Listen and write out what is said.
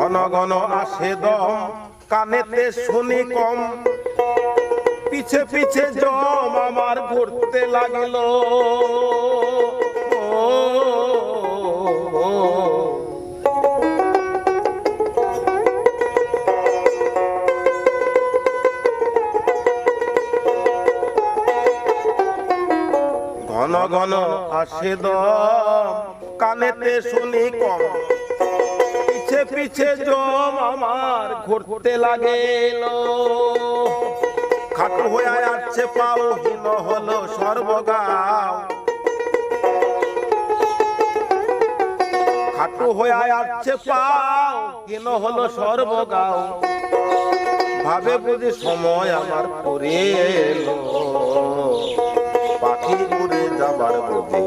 ঘন ঘন আসে দম কানেতে শুনি কম পিছে পিছে জম আমার ঘুরতে লাগিল ঘন ঘন আসে দম কানেতে শুনি কম পিছে পিছে জম আমার ঘুরতে লাগেল খাটো হয়ে আসছে পাও হীন হলো সর্বগাও খাটো হয়ে আসছে পাও হীন হলো সর্বগাও ভাবে বুঝি সময় আমার পরে এলো পাখি উড়ে যাবার বুঝি